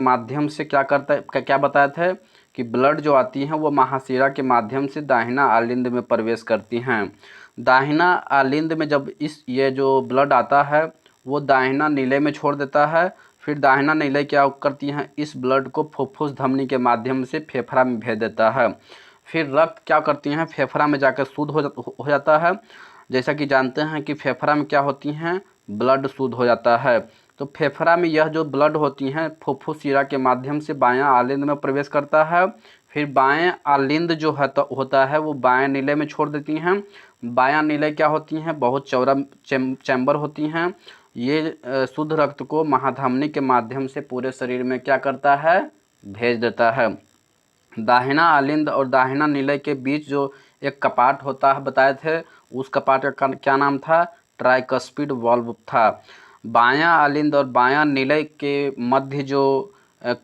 माध्यम से क्या करता है, क्या बताया था कि ब्लड जो आती हैं वो महाशिरा के माध्यम से दाहिना आलिंद में प्रवेश करती हैं। दाहिना आलिंद में जब ये जो ब्लड आता है वो दाहिना नीले में छोड़ देता है, फिर दाहिना नीले क्या करती हैं, इस ब्लड को फुफ्फुस धमनी के माध्यम से फेफड़ा में भेज देता है। फिर रक्त क्या करती हैं, फेफड़ा में जाकर शुद्ध हो जाता है। जैसा कि जानते हैं कि फेफड़ा में क्या होती हैं, ब्लड शुद्ध हो जाता है। तो फेफड़ा में यह जो ब्लड होती हैं फुफ्फुस शिरा के माध्यम से बायां आलिंद में प्रवेश करता है। फिर बाएं आलिंद जो है तो होता है वो बाएं नीले में छोड़ देती हैं। बायां नीले क्या होती हैं, बहुत चौड़ा चैम्बर होती हैं। ये शुद्ध रक्त को महाधमनी के माध्यम से पूरे शरीर में क्या करता है, भेज देता है। दाहिना आलिंद और दाहिना नीले के बीच जो एक कपाट होता है बताए थे, उस कपाट का क्या नाम था, ट्राइकस्पिड वाल्व था। बायां आलिंद और बायां नीले के मध्य जो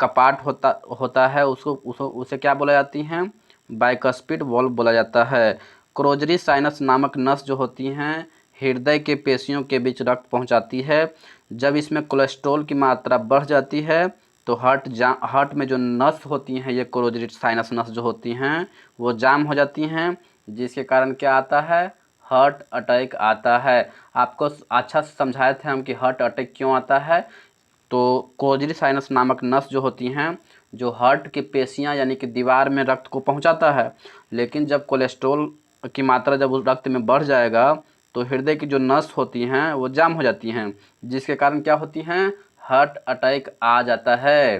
कपाट होता है उसे क्या बोला जाती हैं, बाइकस्पिड वाल्व बोला जाता है। क्रोजरी साइनस नामक नस जो होती हैं हृदय के पेशियों के बीच रक्त पहुंचाती है। जब इसमें कोलेस्ट्रॉल की मात्रा बढ़ जाती है तो हार्ट में जो नस होती हैं, ये क्रोजरी साइनस नस जो होती हैं वो जाम हो जाती हैं, जिसके कारण क्या आता है, हार्ट अटैक आता है। आपको अच्छा से समझाए थे हम कि हार्ट अटैक क्यों आता है। तो क्रोजरी साइनस नामक नस जो होती हैं जो हार्ट की पेशियां यानी कि दीवार में रक्त को पहुंचाता है, लेकिन जब कोलेस्ट्रॉल की मात्रा जब उस रक्त में बढ़ जाएगा तो हृदय की जो नस होती हैं वो जाम हो जाती हैं, जिसके कारण क्या होती हैं, हार्ट अटैक आ जाता है।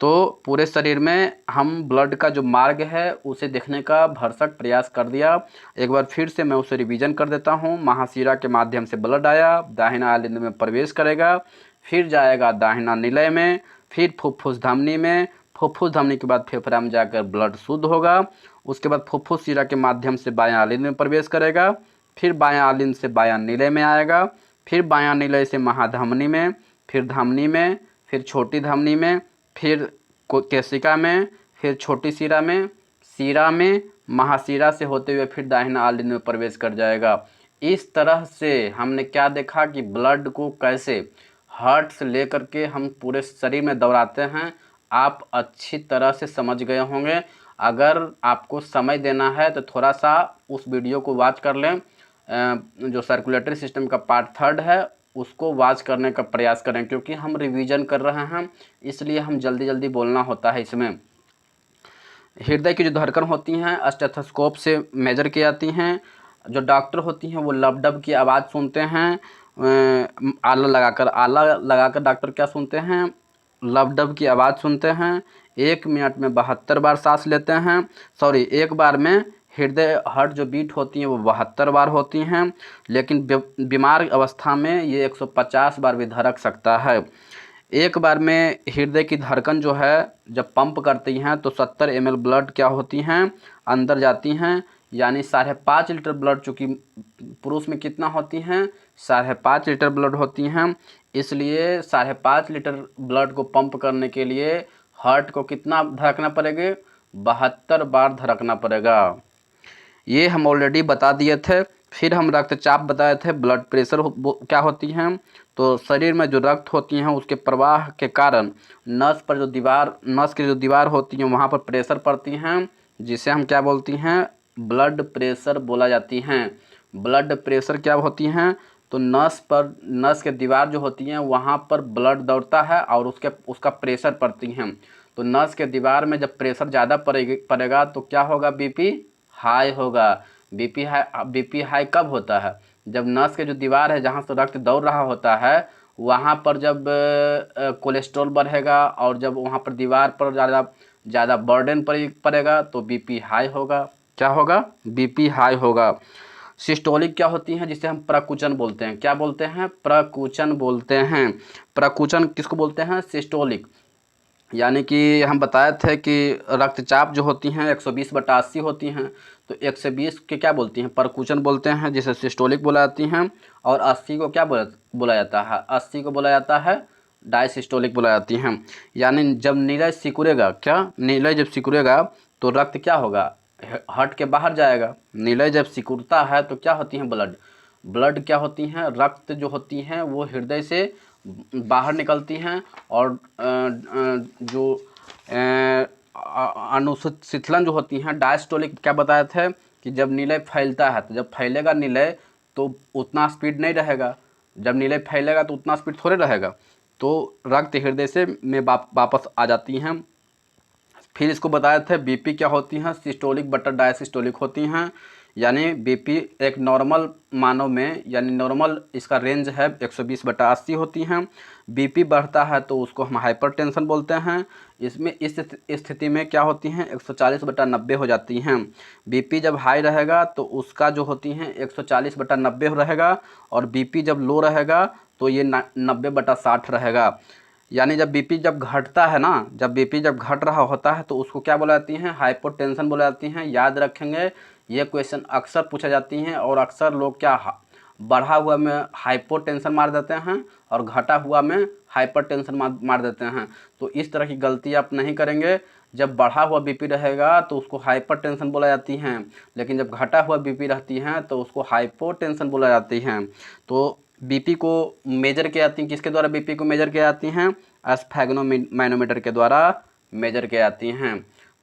तो पूरे शरीर में हम ब्लड का जो मार्ग है उसे देखने का भरसक प्रयास कर दिया। एक बार फिर से मैं उसे रिवीजन कर देता हूँ। महाशिरा के माध्यम से ब्लड आया, दाहिना आलिंद में प्रवेश करेगा, फिर जाएगा दाहिना निलय में, फिर फुफ्फुस धमनी में, फुफ्फुस धमनी के बाद फेफड़ा में जाकर ब्लड शुद्ध होगा। उसके बाद फुफ्फुस शिरा के माध्यम से बायां आलिंद में प्रवेश करेगा, फिर बायां आलिंद से बायां निलय में आएगा, फिर बायां निलय से महाधमनी में, फिर धमनी में, फिर छोटी धमनी में, फिर केशिका में, फिर छोटी शिरा में महाशिरा से होते हुए फिर दाहिना आलिंद में प्रवेश कर जाएगा। इस तरह से हमने क्या देखा कि ब्लड को कैसे हार्ट से लेकर के हम पूरे शरीर में दौड़ाते हैं। आप अच्छी तरह से समझ गए होंगे। अगर आपको समय देना है तो थोड़ा सा उस वीडियो को वॉच कर लें। जो सर्कुलेटरी सिस्टम का पार्ट 3 है उसको वॉच करने का प्रयास करें, क्योंकि हम रिवीजन कर रहे हैं इसलिए हम जल्दी जल्दी बोलना होता है। इसमें हृदय की जो धड़कन होती हैं स्टेथोस्कोप से मेजर की जाती हैं। जो डॉक्टर होती हैं वो लब-डब की आवाज़ सुनते हैं। आला लगाकर डॉक्टर क्या सुनते हैं, लब-डब की आवाज़ सुनते हैं। 1 मिनट में 72 बार सांस लेते हैं। सॉरी, एक बार में हार्ट जो बीट होती हैं वो 72 बार होती हैं, लेकिन बीमार अवस्था में ये 150 बार भी धड़क सकता है। एक बार में हृदय की धड़कन जो है जब पंप करती हैं तो 70 ml ब्लड क्या होती हैं, अंदर जाती हैं, यानी 5.5 लीटर ब्लड, चूँकि पुरुष में कितना होती हैं, 5.5 लीटर ब्लड होती हैं। इसलिए 5.5 लीटर ब्लड को पंप करने के लिए हार्ट को कितना धड़कना पड़ेगा, 72 बार धड़कना पड़ेगा। ये हम ऑलरेडी बता दिए थे। फिर हम रक्तचाप बताए थे, ब्लड प्रेशर क्या होती हैं। तो शरीर में जो रक्त होती हैं उसके प्रवाह के कारण नस की जो दीवार होती है वहाँ पर प्रेशर पड़ती हैं, जिसे हम क्या बोलती हैं, ब्लड प्रेशर बोला जाती हैं। ब्लड प्रेशर क्या होती हैं, तो नस के दीवार जो होती हैं वहाँ पर ब्लड दौड़ता है और उसका प्रेशर पड़ती हैं। तो नस के दीवार में जब प्रेशर ज़्यादा पड़ेगा तो क्या होगा, बीपी हाई होगा। बीपी हाई कब होता है, जब नस के जो दीवार है जहाँ से रक्त दौड़ रहा होता है वहाँ पर जब कोलेस्ट्रॉल बढ़ेगा और जब वहाँ पर दीवार पर ज़्यादा बर्डन पड़ेगा तो बीपी हाई होगा। क्या होगा, बीपी हाई होगा। सिस्टोलिक क्या होती हैं, जिसे हम प्रकुचन बोलते हैं। क्या बोलते हैं, प्रकुचन बोलते हैं। प्रकुचन किसको बोलते हैं, सिस्टोलिक। यानी कि हम बताए थे कि रक्तचाप जो होती हैं 120/80 होती हैं, तो 120 के क्या बोलती हैं, परकुचन बोलते हैं, जिसे सिस्टोलिक बोला जाती हैं। और 80 को क्या बोला जाता है, 80 को बोला जाता है डायसिस्टोलिक बोला जाती हैं। यानी जब नीलय सिकुड़ेगा, क्या नीलय जब सिकुड़ेगा तो रक्त क्या होगा, हार्ट के बाहर जाएगा। नीलय जब सिकुड़ता है तो क्या होती हैं, ब्लड क्या होती हैं, रक्त जो होती हैं वो हृदय से बाहर निकलती हैं और जो अनुशीतलन जो होती हैं डायस्टोलिक क्या बताए थे कि जब निलय फैलता है तो जब फैलेगा निलय तो उतना स्पीड नहीं रहेगा, जब निलय फैलेगा तो उतना स्पीड थोड़े रहेगा, तो रक्त हृदय से में वापस आ जाती हैं। फिर इसको बताए थे बीपी क्या होती हैं, सिस्टोलिक बटा डायसिस्टोलिक होती हैं। यानी बीपी एक नॉर्मल मानव में यानी नॉर्मल इसका रेंज है 120/80 होती हैं। बीपी बढ़ता है तो उसको हम हाइपरटेंशन बोलते हैं। इसमें इस स्थिति में क्या होती हैं 140/90 हो जाती हैं। बीपी जब हाई रहेगा तो उसका जो होती हैं 140/90 रहेगा, और बीपी जब लो रहेगा तो ये 90/60 रहेगा। यानी जब बीपी जब घटता है ना, जब बीपी जब घट रहा होता है तो उसको क्या बोला जाती हैं, हाइपोटेंशन बोला जाती हैं। याद रखेंगे ये क्वेश्चन अक्सर पूछा जाती हैं, और अक्सर लोग क्या बढ़ा हुआ में हाइपोटेंशन मार देते हैं और घटा हुआ में हाइपरटेंशन मार देते हैं। तो इस तरह की गलती आप नहीं करेंगे। जब बढ़ा हुआ बीपी रहेगा तो उसको हाइपरटेंशन बोला जाती हैं, लेकिन जब घटा हुआ बीपी रहती हैं तो उसको हाइपोटेंशन बोला जाती हैं। तो बीपी को मेजर किया जाती हैं, किसके द्वारा बीपी को मेजर किया जाती हैं, स्फेग्नोमैनोमीटर के द्वारा मेजर किया जाती हैं।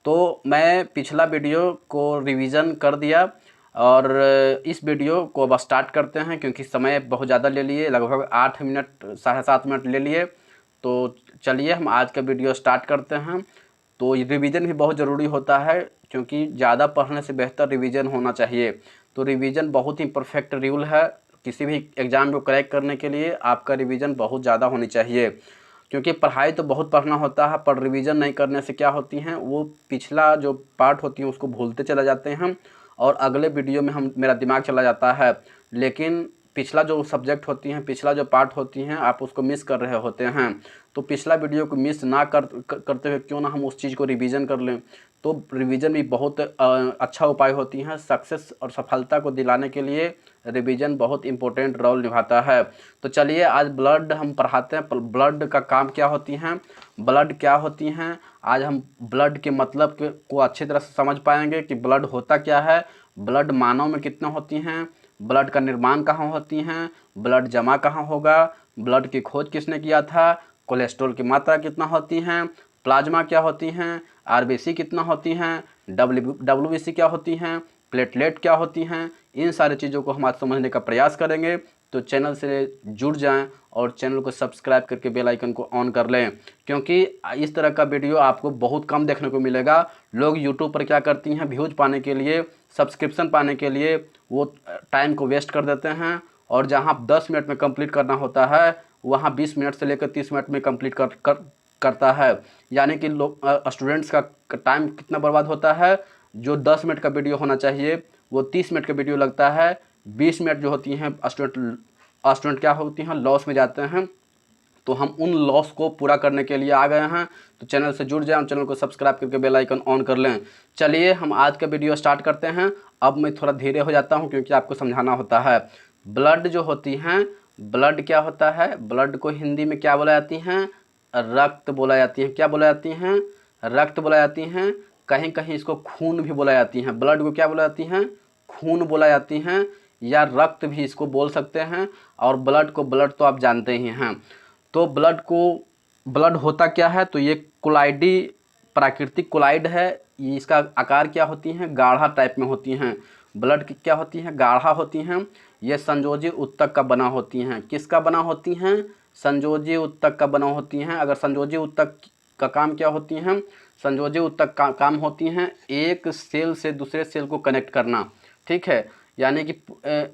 तो मैं पिछला वीडियो को रिवीजन कर दिया, और इस वीडियो को अब स्टार्ट करते हैं क्योंकि समय बहुत ज़्यादा ले लिए, लगभग 8 मिनट 7.5 मिनट ले लिए। तो चलिए हम आज का वीडियो स्टार्ट करते हैं। तो रिवीजन भी बहुत ज़रूरी होता है क्योंकि ज़्यादा पढ़ने से बेहतर रिवीजन होना चाहिए। तो रिवीजन बहुत ही परफेक्ट रूल है, किसी भी एग्ज़ाम को क्रैक करने के लिए आपका रिवीजन बहुत ज़्यादा होनी चाहिए। क्योंकि पढ़ाई तो बहुत पढ़ना होता है, पर रिवीजन नहीं करने से क्या होती हैं, वो पिछला जो पार्ट होती है उसको भूलते चला जाते हैं और अगले वीडियो में मेरा दिमाग चला जाता है, लेकिन पिछला जो सब्जेक्ट होती हैं, पिछला जो पार्ट होती हैं, आप उसको मिस कर रहे होते हैं। तो पिछला वीडियो को मिस ना करते हुए क्यों ना हम उस चीज़ को रिवीजन कर लें। तो रिवीजन भी बहुत अच्छा उपाय होती हैं। सक्सेस और सफलता को दिलाने के लिए रिवीजन बहुत इंपॉर्टेंट रोल निभाता है। तो चलिए आज ब्लड हम पढ़ाते हैं, ब्लड का काम क्या होती हैं, ब्लड क्या होती हैं। आज हम ब्लड के मतलब को अच्छी तरह से समझ पाएंगे कि ब्लड होता क्या है, ब्लड मानव में कितना होती हैं, ब्लड का निर्माण कहाँ होती हैं, ब्लड जमा कहाँ होगा, ब्लड की खोज किसने किया था, कोलेस्ट्रॉल की मात्रा कितना होती हैं, प्लाज्मा क्या होती हैं, आरबीसी कितना होती हैं, डब्ल्यूबीसी क्या होती हैं, प्लेटलेट क्या होती हैं। इन सारी चीज़ों को हम आज समझने का प्रयास करेंगे। तो चैनल से जुड़ जाएं और चैनल को सब्सक्राइब करके बेल आइकन को ऑन कर लें, क्योंकि इस तरह का वीडियो आपको बहुत कम देखने को मिलेगा। लोग यूट्यूब पर क्या करती हैं, व्यूज पाने के लिए, सब्सक्रिप्शन पाने के लिए वो टाइम को वेस्ट कर देते हैं, और जहां 10 मिनट में कंप्लीट करना होता है वहां 20 मिनट से लेकर 30 मिनट में कंप्लीट करता है। यानी कि लोग स्टूडेंट्स का टाइम कितना बर्बाद होता है। जो 10 मिनट का वीडियो होना चाहिए वो 30 मिनट का वीडियो लगता है। 20 मिनट जो होती हैं स्टूडेंट क्या होती हैं, लॉस में जाते हैं। तो हम उन लॉस को पूरा करने के लिए आ गए हैं। तो चैनल से जुड़ जाएं और चैनल को सब्सक्राइब करके बेल आइकन ऑन कर लें। चलिए हम आज का वीडियो स्टार्ट करते हैं। अब मैं थोड़ा धीरे हो जाता हूं क्योंकि आपको समझाना होता है। ब्लड जो होती हैं, ब्लड क्या होता है, ब्लड को हिंदी में क्या बोला जाती हैं, रक्त बोला जाती हैं। क्या बोला जाती हैं, रक्त बोला जाती हैं। कहीं कहीं इसको खून भी बोला जाती हैं। ब्लड को क्या बोला जाती हैं, खून बोला जाती हैं, या रक्त भी इसको बोल सकते हैं। और ब्लड को, ब्लड तो आप जानते ही हैं। तो ब्लड होता क्या है, तो ये कोलाइडी, प्राकृतिक कोलाइड है। इसका आकार क्या होती हैं, गाढ़ा टाइप में होती हैं। ब्लड की क्या होती हैं, गाढ़ा होती हैं। ये संयोजी उत्तक का बना होती हैं। किसका बना होती हैं, संयोजी उत्तक का बना होती हैं। अगर संयोजी उत्तक का काम क्या होती हैं, संयोजी उत्तक का काम होती हैं एक सेल से दूसरे सेल को कनेक्ट करना। ठीक है, यानी कि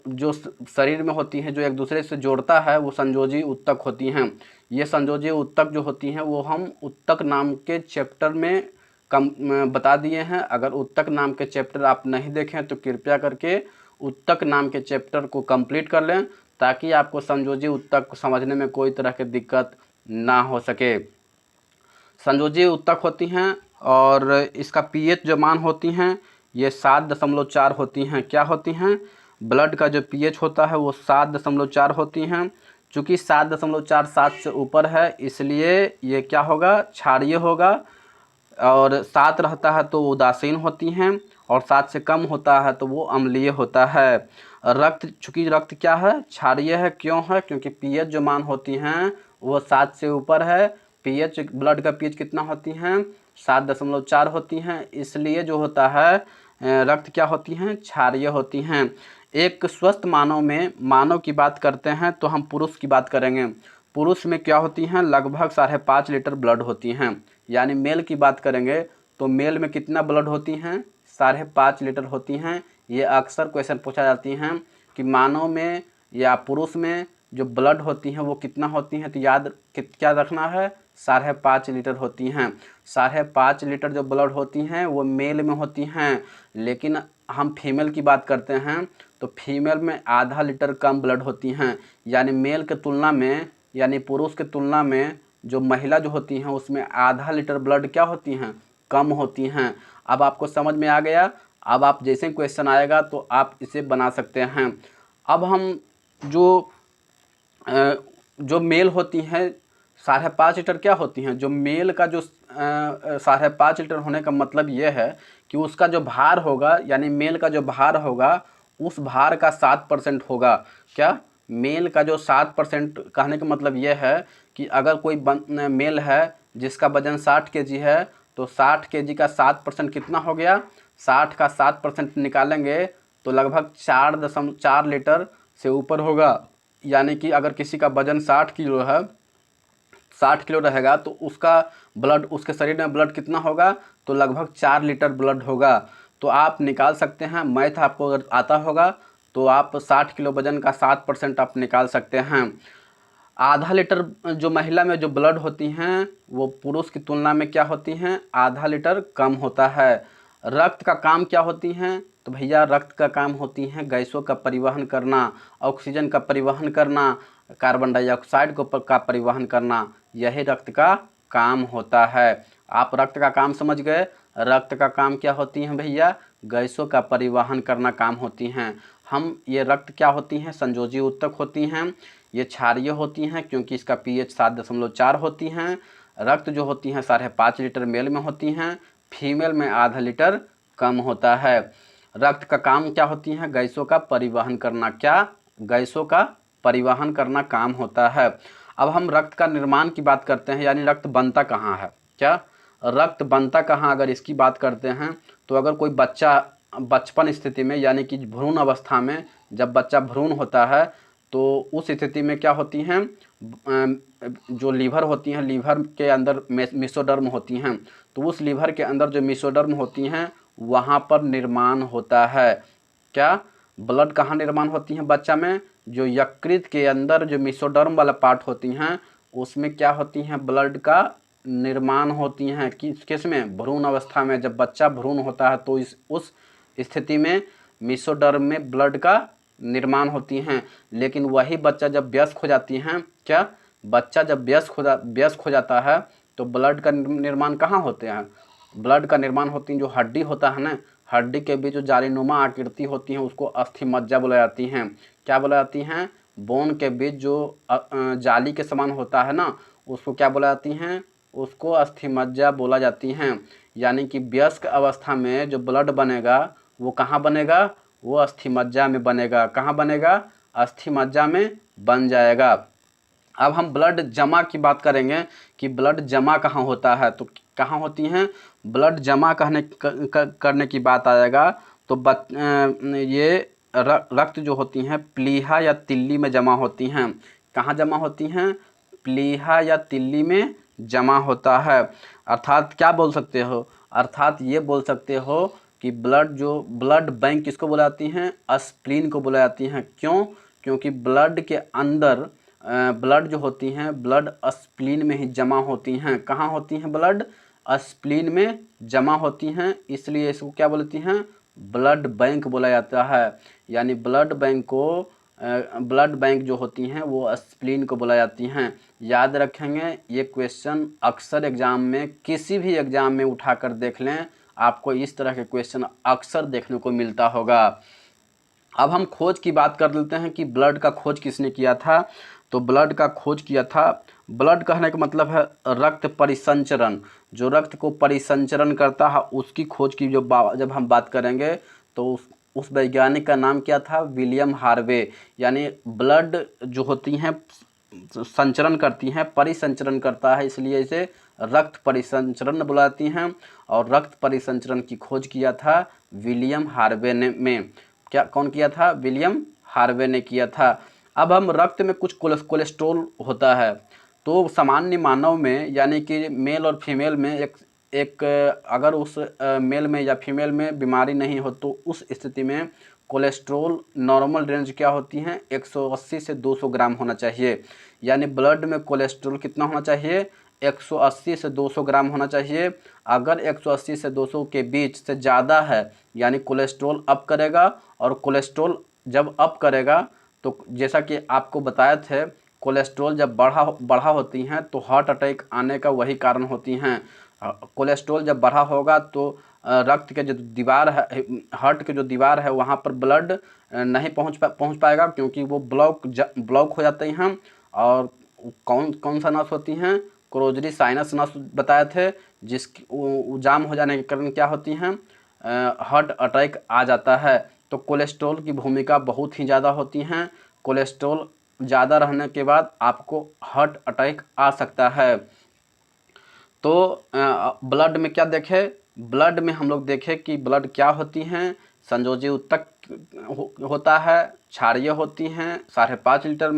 जो शरीर में होती हैं, जो एक दूसरे से जोड़ता है, वो संयोजी उत्तक होती हैं। ये संयोजी उत्तक जो होती हैं वो हम उत्तक नाम के चैप्टर में बता दिए हैं। अगर उत्तक नाम के चैप्टर आप नहीं देखें तो कृपया करके उत्तक नाम के चैप्टर को कंप्लीट कर लें, ताकि आपको संयोजी उत्तक को समझने में कोई तरह की दिक्कत ना हो सके। संयोजी उत्तक होती हैं और इसका पीएच जो मान होती हैं ये 7.4 होती हैं। क्या होती हैं, ब्लड का जो पीएच होता है वो 7.4 होती हैं। चूँकि 7.4 7 से ऊपर है इसलिए ये क्या होगा, क्षारीय होगा, और 7 रहता है तो उदासीन होती हैं, और 7 से कम होता है तो वो अम्लीय होता है। रक्त, चूँकि रक्त क्या है, क्षारीय है। क्यों है, क्योंकि पीएच जो मान होती हैं वो 7 से ऊपर है। पीएच ब्लड का पीएच कितना होती हैं 7.4 होती हैं, इसलिए जो होता है रक्त क्या होती हैं क्षारीय होती हैं। एक स्वस्थ मानव में, मानव की बात करते हैं तो हम पुरुष की बात करेंगे। पुरुष में क्या होती हैं लगभग 5.5 लीटर ब्लड होती हैं। यानी मेल की बात करेंगे तो मेल में कितना ब्लड होती हैं 5.5 लीटर होती हैं। ये अक्सर क्वेश्चन पूछा जाती हैं कि मानव में या पुरुष में जो ब्लड होती हैं वो कितना होती हैं, तो याद क्या रखना है 5.5 लीटर होती हैं। 5.5 लीटर जो ब्लड होती हैं वो मेल में होती हैं, लेकिन हम फीमेल की बात करते हैं तो फीमेल में आधा लीटर कम ब्लड होती हैं। यानी मेल के तुलना में, यानी पुरुष के तुलना में जो महिला जो होती हैं उसमें आधा लीटर ब्लड क्या होती हैं कम होती हैं। अब आपको समझ में आ गया। अब आप जैसे क्वेश्चन आएगा तो आप इसे बना सकते हैं। अब हम जो मेल होती हैं 5.5 लीटर क्या होती हैं, जो मेल का जो 5.5 लीटर होने का मतलब ये है कि उसका जो भार होगा, यानी मेल का जो भार होगा उस भार का 7% होगा। क्या मेल का जो 7% कहने का मतलब ये है कि अगर कोई मेल है जिसका वजन 60 kg है तो 60 kg का 7% कितना हो गया, 60 का 7% निकालेंगे तो लगभग 4.4 लीटर से ऊपर होगा। यानी कि अगर किसी का वजन 60 किलो है, 60 किलो रहेगा तो उसका ब्लड, उसके शरीर में ब्लड कितना होगा तो लगभग 4 लीटर ब्लड होगा। तो आप निकाल सकते हैं, मैथ आपको अगर आता होगा तो आप 60 किलो वजन का 7% आप निकाल सकते हैं। आधा लीटर जो महिला में जो ब्लड होती हैं वो पुरुष की तुलना में क्या होती हैं आधा लीटर कम होता है। रक्त का काम क्या होती हैं, तो भैया रक्त का काम होती हैं गैसों का परिवहन करना, ऑक्सीजन का परिवहन करना, कार्बन डाइऑक्साइड का परिवहन करना, यही रक्त का काम होता है। आप रक्त का काम समझ गए। रक्त का काम क्या होती हैं भैया, गैसों का परिवहन करना काम होती हैं। हम ये रक्त क्या होती हैं संयोजी उत्तक होती हैं। ये क्षारीय होती हैं क्योंकि इसका पीएच 7.4 होती हैं। रक्त जो होती हैं 5.5 लीटर मेल में होती हैं, फीमेल में आधा लीटर कम होता है। रक्त का काम क्या होती हैं गैसों का परिवहन करना, क्या गैसों का परिवहन करना काम होता है। अब हम रक्त का निर्माण की बात करते हैं, यानी रक्त बनता कहाँ है, क्या रक्त बनता कहाँ, अगर इसकी बात करते हैं तो अगर कोई बच्चा बचपन स्थिति में यानी कि भ्रूण अवस्था में जब बच्चा भ्रूण होता है तो उस स्थिति में क्या होती हैं जो लीवर होती हैं, लीवर के अंदर मेसोडर्म होती हैं, तो उस लीवर के अंदर जो मेसोडर्म होती हैं वहाँ पर निर्माण होता है। क्या ब्लड कहाँ निर्माण होती हैं बच्चा में, जो यकृत के अंदर जो मेसोडर्म वाला पार्ट होती हैं उसमें क्या होती हैं ब्लड का निर्माण होती हैं। किस में, भ्रूण अवस्था में। जब बच्चा भ्रूण होता है तो उस स्थिति में मेसोडर्म में ब्लड का निर्माण होती हैं। लेकिन वही बच्चा जब वयस्क हो जाती हैं, क्या बच्चा जब वयस्क हो जाता है तो ब्लड का निर्माण कहाँ होते हैं, ब्लड का निर्माण होती हैं जो हड्डी होता है ना, हड्डी के बीच जो जालीनुमा आकृति होती हैं उसको अस्थिमज्जा बोला जाती हैं। क्या बोला जाती हैं, बोन के बीच जो जाली के समान होता है ना उसको क्या बोला जाती हैं, उसको अस्थिमज्जा बोला जाती हैं। यानी कि वयस्क अवस्था में जो ब्लड बनेगा वो कहाँ बनेगा, वो अस्थिमज्जा में बनेगा। कहाँ बनेगा, अस्थिमज्जा में बन जाएगा। अब हम ब्लड जमा की बात करेंगे कि ब्लड जमा कहाँ होता है, तो कहाँ होती हैं ब्लड जमा करने की बात आएगा तो ये रक्त जो होती हैं प्लीहा या तिल्ली में जमा होती हैं। कहाँ जमा होती हैं, प्लीहा या तिल्ली में जमा होता है। अर्थात क्या बोल सकते हो, अर्थात ये बोल सकते हो कि ब्लड बैंक किसको बुलाती हैं, स्प्लीन को बुलाती हैं। क्यों, क्योंकि ब्लड के अंदर ब्लड जो होती हैं ब्लड स्प्लीन में ही जमा होती हैं। कहाँ होती हैं, ब्लड स्प्लीन में जमा होती हैं, इसलिए इसको क्या बोलती हैं, ब्लड बैंक बोला जाता है। यानी ब्लड बैंक जो होती हैं वो स्प्लीन को बुला जाती हैं। याद रखेंगे ये क्वेश्चन अक्सर एग्जाम में, किसी भी एग्जाम में उठाकर देख लें, आपको इस तरह के क्वेश्चन अक्सर देखने को मिलता होगा। अब हम खोज की बात कर लेते हैं कि ब्लड का खोज किसने किया था। तो ब्लड का खोज किया था, ब्लड कहने का मतलब है रक्त परिसंचरण, जो रक्त को परिसंचरण करता है उसकी खोज की जब हम बात करेंगे तो उस वैज्ञानिक का नाम क्या था, विलियम हार्वे। यानी ब्लड जो होती हैं संचरण करती हैं, परिसंचरण करता है, इसलिए इसे रक्त परिसंचरण बुलाती हैं। और रक्त परिसंचरण की खोज किया था विलियम हार्वे ने में क्या कौन किया था? विलियम हार्वे ने किया था। अब हम रक्त में कुछ कोलेस्ट्रॉल होता है, तो सामान्य मानव में यानी कि मेल और फीमेल में एक अगर उस मेल में या फीमेल में बीमारी नहीं हो तो उस स्थिति में कोलेस्ट्रॉल नॉर्मल रेंज क्या होती हैं? 180 से 200 ग्राम होना चाहिए। यानी ब्लड में कोलेस्ट्रॉल कितना होना चाहिए? 180 से 200 ग्राम होना चाहिए। अगर 180 से 200 के बीच से ज़्यादा है यानी कोलेस्ट्रॉल अप करेगा, और कोलेस्ट्रॉल जब अप करेगा तो जैसा कि आपको बताया थे, कोलेस्ट्रॉल जब बढ़ा होती हैं तो हार्ट अटैक आने का वही कारण होती हैं। कोलेस्ट्रॉल जब बढ़ा होगा तो रक्त के जो दीवार है, हार्ट के जो दीवार है वहाँ पर ब्लड नहीं पहुँच पाएगा, क्योंकि वो ब्लॉक हो जाते हैं। और कौन सा नस होती हैं? कोरोनरी साइनस नस बताए थे, जाम हो जाने के कारण क्या होती हैं? हार्ट अटैक आ जाता है। तो कोलेस्ट्रॉल की भूमिका बहुत ही ज़्यादा होती हैं। कोलेस्ट्रॉल ज़्यादा रहने के बाद आपको हार्ट अटैक आ सकता है। तो ब्लड में क्या देखें? ब्लड में हम लोग देखें कि ब्लड क्या होती हैं? संयोजी ऊतक होता है, क्षारीय होती हैं 5.5 लीटर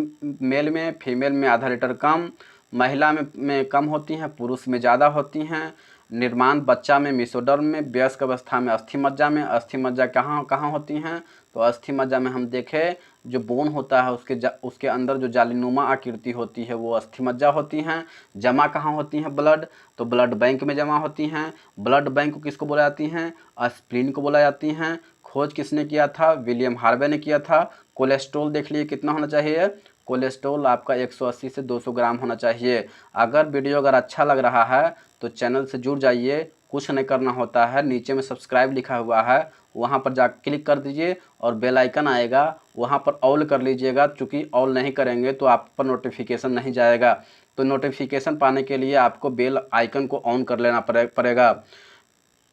मेल में, फीमेल में आधा लीटर कम, महिला में कम होती हैं, पुरुष में ज़्यादा होती हैं। निर्माण बच्चा में मेसोडर्म में, वयस्क अवस्था में अस्थि मज्जा में। अस्थि मज्जा कहाँ होती हैं? तो अस्थि मज्जा में हम देखें जो बोन होता है उसके अंदर जो जालीनुमा आकृति होती है वो अस्थि मज्जा होती हैं। जमा कहाँ होती हैं ब्लड? तो ब्लड बैंक में जमा होती हैं। ब्लड बैंक को किसको बोला जाती हैं? स्प्लीन को बोला जाती हैं। खोज किसने किया था? विलियम हार्वे ने किया था। कोलेस्ट्रॉल देख लिए कितना होना चाहिए? कोलेस्ट्रॉल आपका 180 से 200 ग्राम होना चाहिए। अगर वीडियो अच्छा लग रहा है तो चैनल से जुड़ जाइए, कुछ नहीं करना होता है, नीचे में सब्सक्राइब लिखा हुआ है वहाँ पर जा क्लिक कर दीजिए और बेल आइकन आएगा वहाँ पर ऑल कर लीजिएगा, चूँकि ऑल नहीं करेंगे तो आप पर नोटिफिकेशन नहीं जाएगा। तो नोटिफिकेशन पाने के लिए आपको बेल आइकन को ऑन कर लेना पड़ेगा।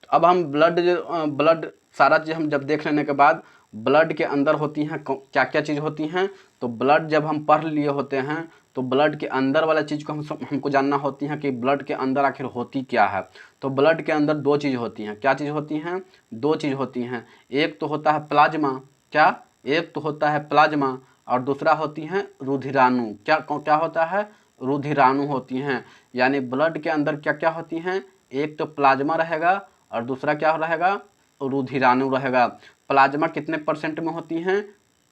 अब हम ब्लड सारा चीज़ हम जब देख लेने के बाद ब्लड के अंदर होती हैं क्या क्या चीज़ होती हैं, तो ब्लड जब हम पढ़ लिए होते हैं तो ब्लड के अंदर वाला चीज़ को हमको जानना होती है कि ब्लड के अंदर आखिर होती क्या है। तो ब्लड के अंदर दो चीज़ होती हैं। क्या चीज़ होती हैं? दो चीज़ होती हैं। एक तो होता है प्लाज्मा। क्या? एक तो होता है प्लाज्मा और दूसरा होती हैं रुधिराणु। क्या होता है? रुधिराणु होती हैं। यानी ब्लड के अंदर क्या क्या होती हैं? एक तो प्लाज्मा रहेगा और दूसरा क्या रहेगा? रुधिराणु रहेगा। प्लाज्मा कितने परसेंट में होती हैं?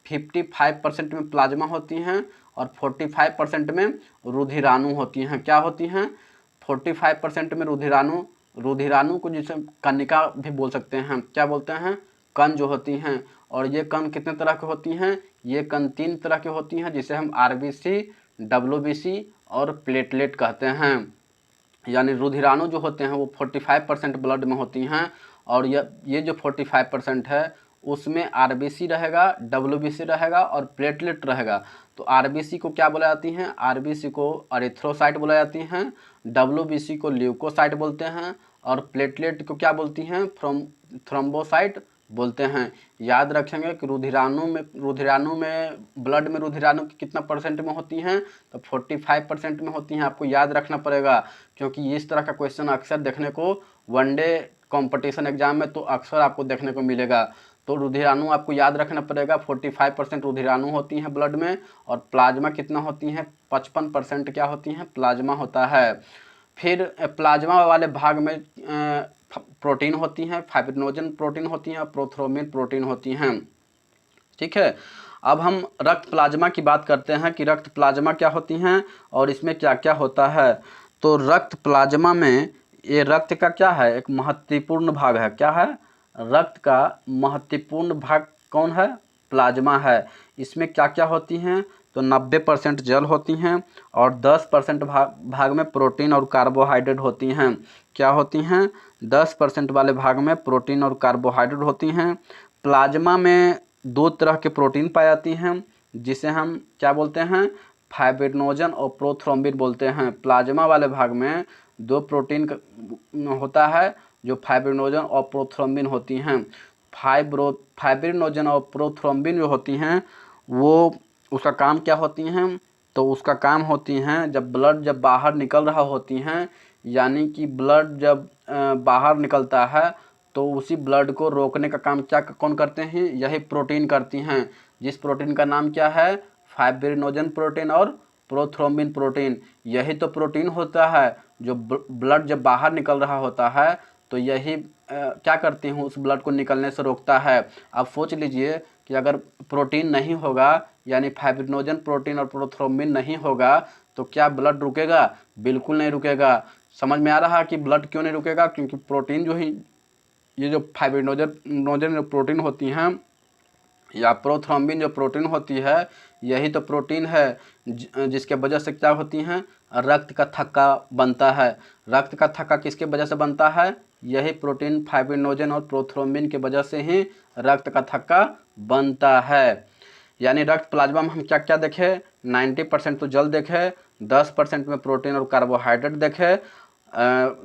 55% में प्लाज्मा होती हैं और 45% में रुधिराणु होती हैं। क्या होती हैं? 45% में रुधिराणु को जिसे कणिका भी बोल सकते हैं। क्या बोलते हैं? कण जो होती हैं। और ये कण कितने तरह के होती हैं? ये कण 3 तरह के होती हैं, जिसे हम RBC, WBC और प्लेटलेट कहते हैं। यानी रुधिराणु जो होते हैं वो 45% ब्लड में होती हैं, और ये जो 45% है उसमें RBC रहेगा, WBC रहेगा और प्लेटलेट रहेगा। तो RBC को क्या बोला जाती हैं? RBC को एरिथ्रोसाइट बोला जाती हैं, WBC को ल्यूकोसाइट बोलते हैं और प्लेटलेट को क्या बोलती हैं? थ्रोम्बोसाइट बोलते हैं। याद रखेंगे कि रुधिराणु में ब्लड में रुधिराणु की कितना परसेंट में होती हैं? तो 45% में होती हैं। आपको याद रखना पड़ेगा, क्योंकि इस तरह का क्वेश्चन अक्सर देखने को वनडे कंपटीशन एग्जाम में तो अक्सर आपको देखने को मिलेगा। तो रुधिराणु आपको याद रखना पड़ेगा, 45% रुधिराणु होती हैं ब्लड में, और प्लाज्मा कितना होती हैं? 55% क्या होती हैं? प्लाज्मा होता है। फिर प्लाज्मा वाले भाग में प्रोटीन होती हैं, फाइब्रिनोजन प्रोटीन होती हैं और प्रोथ्रोम्बिन प्रोटीन होती हैं। ठीक है। अब हम रक्त प्लाज्मा की बात करते हैं कि रक्त प्लाज्मा क्या होती हैं और इसमें क्या क्या होता है। तो रक्त प्लाज्मा में ये रक्त का क्या है? एक महत्वपूर्ण भाग है। क्या है? रक्त का महत्वपूर्ण भाग कौन है? प्लाज्मा है। इसमें क्या क्या होती हैं? तो 90% जल होती हैं और 10% भाग में प्रोटीन और कार्बोहाइड्रेट होती हैं। क्या होती हैं? 10% वाले भाग में प्रोटीन और कार्बोहाइड्रेट होती हैं। प्लाज्मा में 2 तरह के प्रोटीन पाई जाती हैं, जिसे हम क्या बोलते हैं? फाइब्रिनोजन और प्रोथ्रोम्बिन बोलते हैं। प्लाज्मा वाले भाग में 2 प्रोटीन होता है जो फाइब्रिनोजन और प्रोथ्रोम्बिन होती हैं। फाइब्रिनोजन और प्रोथ्रोम्बिन जो होती हैं वो उसका काम क्या होती हैं? तो उसका काम होती हैं, जब ब्लड जब बाहर निकल रहा होती हैं, यानी कि ब्लड जब बाहर निकलता है तो उसी ब्लड को रोकने का काम क्या कौन करते हैं, यही प्रोटीन करती हैं, जिस प्रोटीन का नाम क्या है, फाइब्रिनोजन प्रोटीन और प्रोथ्रोम्बिन प्रोटीन। यही तो प्रोटीन होता है जो ब्लड जब बाहर निकल रहा होता है तो यही क्या करती हूँ, उस ब्लड को निकलने से रोकता है। अब सोच लीजिए कि अगर प्रोटीन नहीं होगा, यानी फाइब्रिनोजन प्रोटीन और प्रोथ्रोम्बिन नहीं होगा तो क्या ब्लड रुकेगा? बिल्कुल नहीं रुकेगा। समझ में आ रहा है कि ब्लड क्यों नहीं रुकेगा? क्योंकि प्रोटीन जो ही, ये जो फाइब्रिनोजन प्रोटीन होती हैं या प्रोथ्रोम्बिन जो प्रोटीन होती है, यही तो प्रोटीन है जिसके वजह से क्या होती हैं, रक्त का थक्का बनता है। रक्त का थक्का किसके वजह से बनता है? यही प्रोटीन फाइब्रिनोजन और प्रोथ्रोम्बिन की वजह से ही रक्त का थक्का बनता है। यानी रक्त प्लाज्मा में हम क्या क्या देखे, 90% तो जल देखे, 10% में प्रोटीन और कार्बोहाइड्रेट देखे।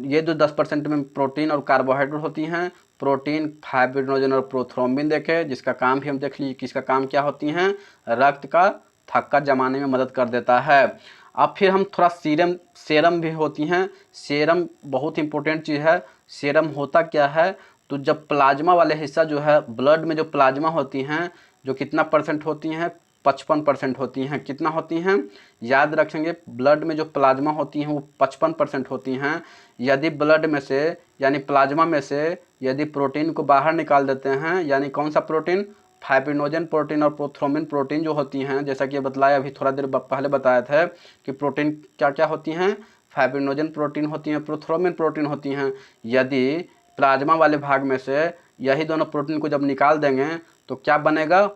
ये जो 10% में प्रोटीन और कार्बोहाइड्रेट होती हैं, प्रोटीन, फाइब्रिनोजन और प्रोथ्रोम्बिन देखे, जिसका काम भी हम देख लीजिए किसका काम क्या होती हैं, रक्त का थक्का जमाने में मदद कर देता है। अब फिर हम थोड़ा सेरम भी होती हैं। सेरम बहुत इंपॉर्टेंट चीज़ है। सेरम होता क्या है, तो जब प्लाज्मा वाले हिस्सा जो है, ब्लड में जो प्लाज्मा होती हैं, जो कितना परसेंट होती हैं, 55% होती हैं। कितना होती हैं, याद रखेंगे, ब्लड में जो प्लाज्मा होती हैं वो 55% होती हैं। यदि ब्लड में से यानी प्लाज्मा में से यदि प्रोटीन को बाहर निकाल देते हैं, यानी कौन सा प्रोटीन, फाइब्रिनोजन प्रोटीन और प्रोथ्रोम्बिन प्रोटीन जो होती हैं, जैसा कि बताया अभी थोड़ा देर पहले बताया था कि प्रोटीन क्या क्या होती हैं, फाइब्रिनोजन प्रोटीन होती हैं, प्रोथ्रोम्बिन प्रोटीन होती हैं। यदि प्लाज्मा वाले भाग में से यही दोनों प्रोटीन को जब निकाल देंगे तो क्या बनेगा,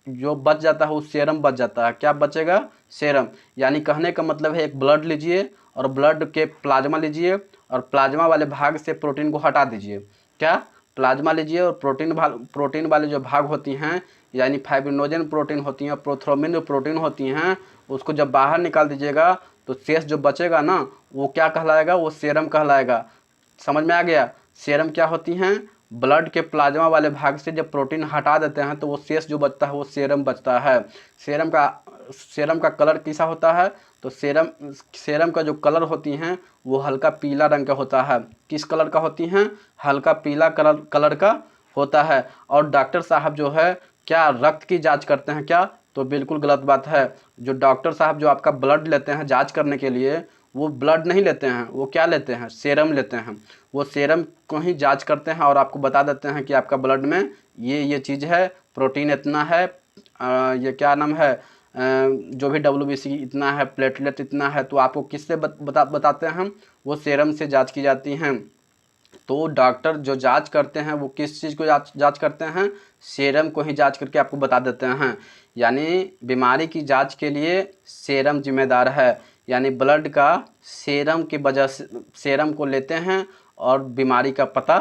जो बच जाता है वो सेरम बच जाता है। क्या बचेगा, सेरम। यानी कहने का मतलब है, एक ब्लड लीजिए और ब्लड के प्लाज्मा लीजिए और प्लाज्मा वाले भाग से प्रोटीन को हटा दीजिए। क्या, प्लाज्मा लीजिए और प्रोटीन वाले जो भाग होती हैं, यानी फाइब्रिनोजन प्रोटीन होती हैं, प्रोथ्रोम्बिन जो प्रोटीन होती हैं, उसको जब बाहर निकाल दीजिएगा तो शेष जो बचेगा ना, वो क्या कहलाएगा, वो सेरम कहलाएगा। समझ में आ गया? सेरम क्या होती हैं, ब्लड के प्लाज्मा वाले भाग से जब प्रोटीन हटा देते हैं तो वो शेष जो बचता है वो सेरम बचता है। सेरम का कलर कैसा होता है, तो सेरम का जो कलर होती हैं वो हल्का पीला रंग का होता है। किस कलर का होती हैं, हल्का पीला कलर का होता है। और डॉक्टर साहब जो है क्या रक्त की जांच करते हैं क्या, तो बिल्कुल गलत बात है। जो डॉक्टर साहब जो आपका ब्लड लेते हैं जांच करने के लिए, वो ब्लड नहीं लेते हैं, वो क्या लेते हैं, सेरम लेते हैं। वो सेरम को ही जांच करते हैं और आपको बता देते हैं कि आपका ब्लड में ये चीज़ है, प्रोटीन इतना है, ये क्या नाम है, जो भी WBC इतना है, प्लेटलेट इतना है। तो आपको किससे बताते हैं, वो सेरम से जांच की जाती हैं। तो डॉक्टर जो जांच करते हैं वो किस चीज़ को जांच करते हैं, सेरम को ही जांच करके आपको बता देते हैं। यानी बीमारी की जांच के लिए सेरम जिम्मेदार है। यानी ब्लड का सेरम की वजह से, सेरम को लेते हैं और बीमारी का पता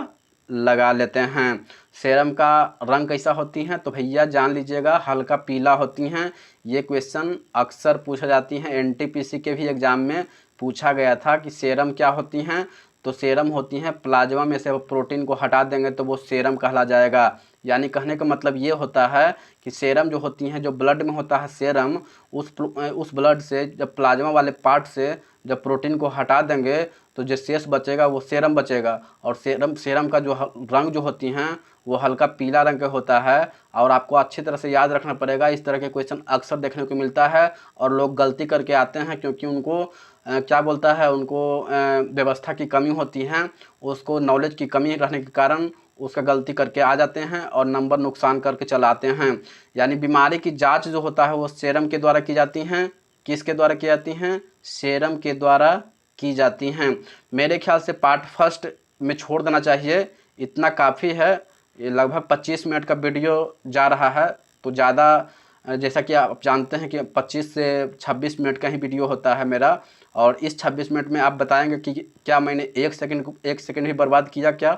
लगा लेते हैं। सेरम का रंग कैसा होती हैं, तो भैया जान लीजिएगा, हल्का पीला होती हैं। ये क्वेश्चन अक्सर पूछा जाती हैं, NTPC के भी एग्ज़ाम में पूछा गया था कि सेरम क्या होती हैं। तो सेरम होती हैं प्लाज्मा में से वो प्रोटीन को हटा देंगे तो वो सेरम कहला जाएगा। यानी कहने का मतलब ये होता है कि सेरम जो होती हैं, जो ब्लड में होता है सेरम, उस ब्लड से जब प्लाज्मा वाले पार्ट से जब प्रोटीन को हटा देंगे तो जो शेष बचेगा वो सेरम बचेगा। और सेरम का जो रंग जो होती हैं वो हल्का पीला रंग का होता है। और आपको अच्छी तरह से याद रखना पड़ेगा, इस तरह के क्वेश्चन अक्सर देखने को मिलता है और लोग गलती करके आते हैं क्योंकि उनको क्या बोलता है, उनको व्यवस्था की कमी होती है, उसको नॉलेज की कमी रहने के कारण उसका गलती करके आ जाते हैं और नंबर नुकसान करके चलाते हैं। यानी बीमारी की जांच जो होता है वो सेरम के द्वारा की जाती हैं। किसके द्वारा की जाती हैं, सेरम के द्वारा की जाती हैं। मेरे ख्याल से पार्ट फर्स्ट में छोड़ देना चाहिए, इतना काफ़ी है। ये लगभग 25 मिनट का वीडियो जा रहा है, तो ज़्यादा जैसा कि आप जानते हैं कि 25 से 26 मिनट का ही वीडियो होता है मेरा। और इस 26 मिनट में आप बताएंगे कि क्या मैंने 1 सेकंड भी बर्बाद किया क्या,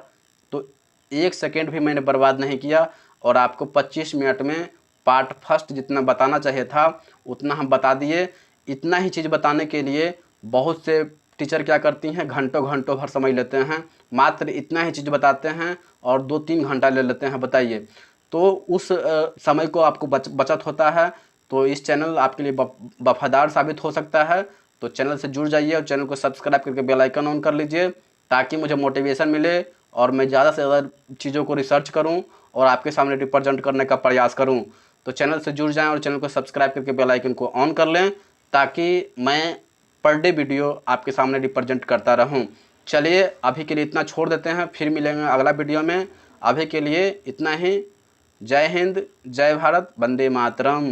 तो 1 सेकंड भी मैंने बर्बाद नहीं किया। और आपको 25 मिनट में पार्ट फर्स्ट जितना बताना चाहिए था उतना हम बता दिए। इतना ही चीज़ बताने के लिए बहुत से टीचर क्या करती हैं, घंटों घंटों भर समझ लेते हैं, मात्र इतना ही चीज़ बताते हैं और 2-3 घंटा ले लेते हैं। बताइए, तो उस समय को आपको बचत होता है। तो इस चैनल आपके लिए वफादार साबित हो सकता है। तो चैनल से जुड़ जाइए और चैनल को सब्सक्राइब करके बेल आइकन ऑन कर लीजिए, ताकि मुझे मोटिवेशन मिले और मैं ज़्यादा से ज़्यादा चीज़ों को रिसर्च करूं और आपके सामने रिप्रेजेंट करने का प्रयास करूं। तो चैनल से जुड़ जाएं और चैनल को सब्सक्राइब करके बेल आइकन को ऑन कर लें, ताकि मैं पर डे वीडियो आपके सामने रिप्रेजेंट करता रहूं। चलिए अभी के लिए इतना छोड़ देते हैं, फिर मिलेंगे अगला वीडियो में। अभी के लिए इतना ही। जय हिंद, जय भारत, वंदे मातरम।